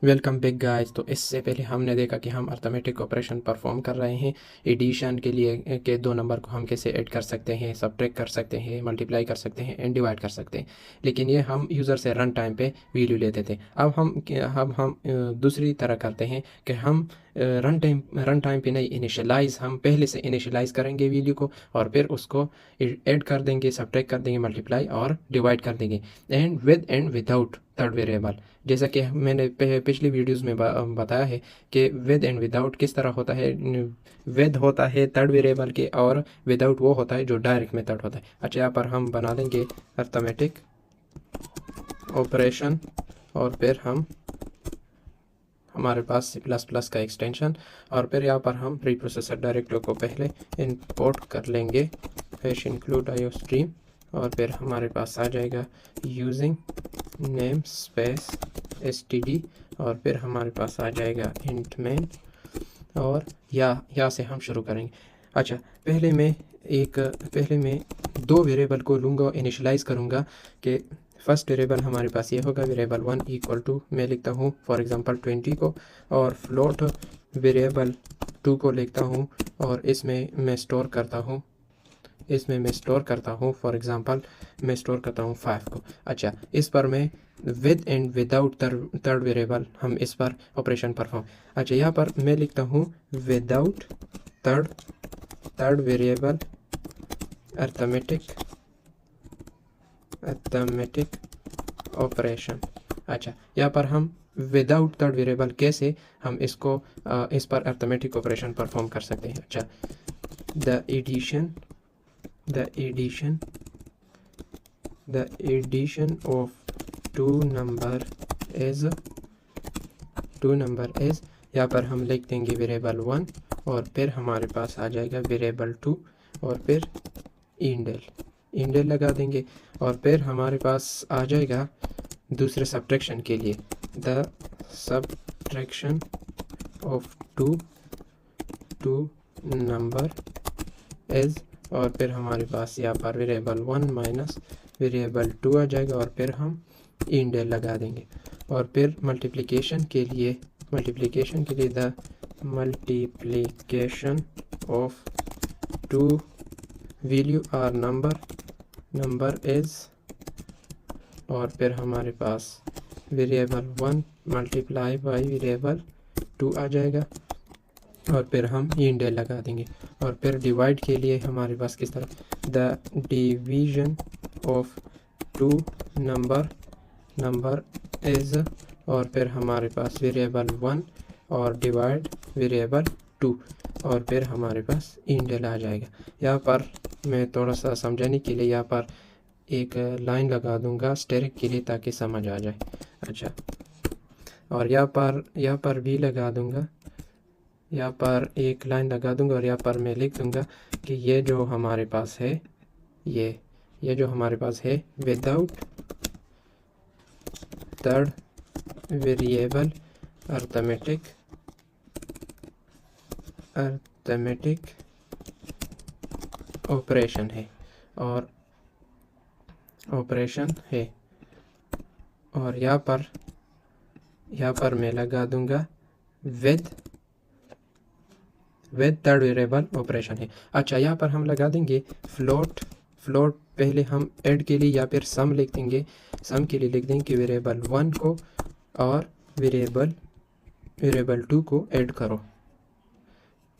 Welcome back guys. तो इससे पहले हमने देखा कि हम अर्थमेटिक ऑपरेशन परफॉर्म कर रहे हैं। एडिशन के लिए के दो नंबर को हम कैसे ऐड कर सकते हैं, सब्ट्रैक्ट कर सकते हैं, मल्टीप्लाई कर सकते हैं एंड डिवाइड कर सकते हैं। लेकिन ये हम यूज़र से रन टाइम पे वैल्यू लेते थे। अब हम दूसरी तरह करते हैं कि हम रन टाइम पे नहीं, इनिशियलाइज हम पहले से इनिशियलाइज करेंगे वैल्यू को और फिर उसको ऐड कर देंगे, सब्ट्रैक्ट कर देंगे, मल्टीप्लाई और डिवाइड कर देंगे एंड विदाउट थर्ड वेरिएबल। जैसा कि मैंने पिछली वीडियोस में बताया है कि विद एंड विदाउट किस तरह होता है। विद होता है थर्ड वेरिएबल के और विदाउट वो होता है जो डायरेक्ट मेथड होता है। अच्छा, यहाँ पर हम बना देंगे अर्थमेटिक ऑपरेशन और फिर हमारे पास C++ का एक्सटेंशन और फिर यहाँ पर हम प्रीप्रोसेसर डायरेक्टरी को पहले इंपोर्ट कर लेंगे, हैश इंक्लूड IOStream और फिर हमारे पास आ जाएगा यूजिंग नेम स्पेस std और फिर हमारे पास आ जाएगा इंट मेन और यहाँ से हम शुरू करेंगे। अच्छा, पहले मैं दो वेरिएबल को लूँगा, इनिशियलाइज करूँगा कि फर्स्ट वेरिएबल हमारे पास ये होगा वेरिएबल 1 इक्वल टू मैं लिखता हूँ फॉर एग्जांपल 20 को, और फ्लोट वेरिएबल 2 को लिखता हूँ और इसमें मैं स्टोर करता हूँ फॉर एग्जांपल मैं स्टोर करता हूँ 5 को। अच्छा, इस पर मैं with and without third variable हम इस पर ऑपरेशन परफॉर्म। अच्छा, यहाँ पर मैं लिखता हूँ without third variable arithmetic operation. अच्छा, यहाँ पर हम विदाउट थर्ड वेरिएबल कैसे हम इसको इस पर अर्थमेटिक ऑपरेशन परफॉर्म कर सकते हैं। अच्छा, the addition of two number is यहाँ पर हम लिख देंगे वेरिएबल 1 और फिर हमारे पास आ जाएगा वेरिएबल 2 और फिर इंडेल लगा देंगे और फिर हमारे पास आ जाएगा दूसरे सब्ट्रैक्शन के लिए the subtraction of two number is और फिर हमारे पास यहाँ पर वेरिएबल 1 माइनस वेरिएबल 2 आ जाएगा और फिर हम इंडेल लगा देंगे और फिर मल्टीप्लिकेशन के लिए the multiplication of two value are number is और फिर हमारे पास वेरिएबल 1 मल्टीप्लाई बाई वेरिएबल 2 आ जाएगा और फिर हम इंडेल लगा देंगे और फिर डिवाइड के लिए हमारे पास किस तरह the division of two number is और फिर हमारे पास वेरिएबल 1 और डिवाइड वेरिएबल 2 और फिर हमारे पास इंडेल आ जाएगा। यहाँ पर मैं थोड़ा सा समझाने के लिए यहाँ पर एक लाइन लगा दूंगा स्टेरिक के लिए ताकि समझ आ जाए। अच्छा, और यहाँ पर भी लगा दूंगा, यहाँ पर एक लाइन लगा दूंगा और यहाँ पर मैं लिख दूंगा कि ये जो हमारे पास है ये जो हमारे पास है without third variable arithmetic operation है और यहाँ पर मैं लगा दूंगा विद थर्ड वेरिएबल ऑपरेशन है। अच्छा, यहाँ पर हम लगा देंगे फ्लोट पहले हम ऐड के लिए या फिर सम लिख देंगे, सम के लिए लिख देंगे कि वेरिएबल 1 को और वेरिएबल 2 को ऐड करो।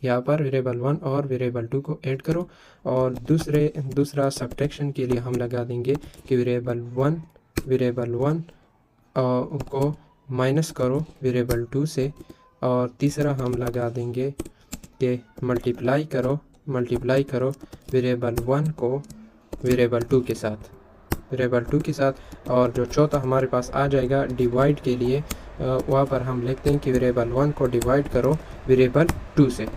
यहाँ पर वेरिएबल 1 और वेरिएबल 2 को ऐड करो और दूसरा सब्ट्रैक्शन के लिए हम लगा देंगे कि वेरिएबल 1 को माइनस करो वेरिएबल 2 से और तीसरा हम लगा देंगे कि मल्टीप्लाई करो वेरिएबल 1 को वेरिएबल 2 के साथ और जो चौथा हमारे पास आ जाएगा डिवाइड के लिए, वहाँ पर हम लिखते हैं कि वेरिएबल 1 को डिवाइड करो वेरिएबल 2 से।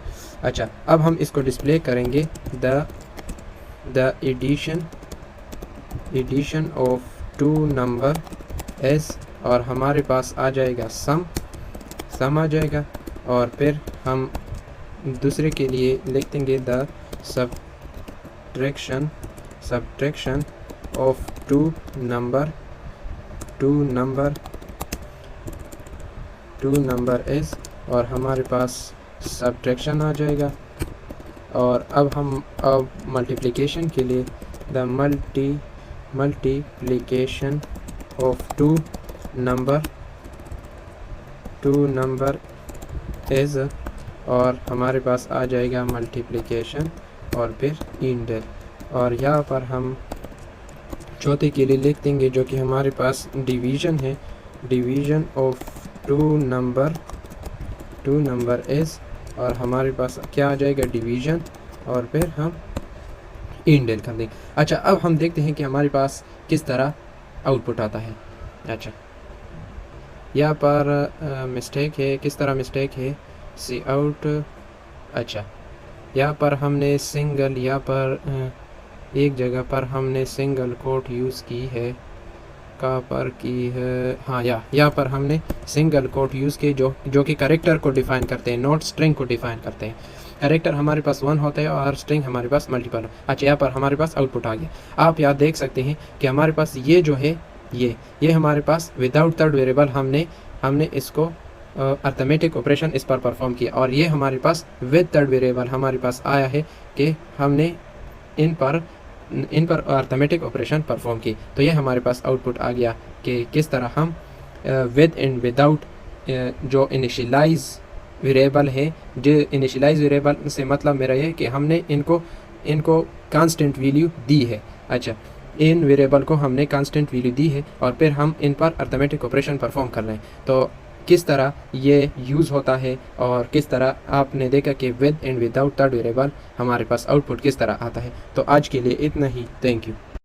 अच्छा, अब हम इसको डिस्प्ले करेंगे the addition of two number is और हमारे पास आ जाएगा सम आ जाएगा और फिर हम दूसरे के लिए लिख देंगे the subtraction of two number 2 number is, और हमारे पास सब्ट्रैक्शन आ जाएगा। और अब मल्टीप्लिकेशन के लिए the multiplication of 2 number is, और हमारे पास आ जाएगा मल्टीप्लिकेशन और फिर इंडेल। और यहाँ पर हम चौथे के लिए लिख देंगे जो कि हमारे पास डिवीज़न है, डिवीज़न ऑफ 2 नंबर इज़, और हमारे पास क्या आ जाएगा डिवीज़न और फिर हम इंडेल कर देंगे। अच्छा, अब हम देखते हैं कि हमारे पास किस तरह आउटपुट आता है। अच्छा, यहाँ पर मिस्टेक है, किस तरह मिस्टेक है, सी आउट। अच्छा, यहाँ पर हमने सिंगल, यहाँ पर एक जगह पर हमने सिंगल कोट यूज़ की है, कहाँ पर की है, हाँ यहाँ पर हमने सिंगल कोट यूज़ की जो कि कैरेक्टर को डिफ़ाइन करते हैं, नॉट स्ट्रिंग को डिफ़ाइन करते हैं। कैरेक्टर हमारे पास 1 होता है और स्ट्रिंग हमारे पास मल्टीपल। अच्छा, यहाँ पर हमारे पास आउटपुट आ गया। आप यहाँ देख सकते हैं कि हमारे पास ये जो है ये हमारे पास विदाउट थर्ड वेरिएबल हमने इसको अर्थमेटिक ऑपरेशन इस पर परफॉर्म किया, और ये हमारे पास विद थर्ड वेरिएबल हमारे पास आया है कि हमने इन पर अर्थमेटिक ऑपरेशन परफॉर्म की। तो ये हमारे पास आउटपुट आ गया कि किस तरह हम विद एंड विदाउट जो इनिशियलाइज वेरिएबल है, जो इनिशियलाइज वेरिएबल से मतलब मेरा ये है कि हमने इनको कांस्टेंट वैल्यू दी है। अच्छा, इन वेरिएबल को हमने कांस्टेंट वैल्यू दी है और फिर हम इन पर अर्थमेटिक ऑपरेशन परफॉर्म कर रहे हैं। तो किस तरह ये यूज़ होता है और किस तरह आपने देखा कि with and without third variable हमारे पास आउटपुट किस तरह आता है। तो आज के लिए इतना ही, थैंक यू।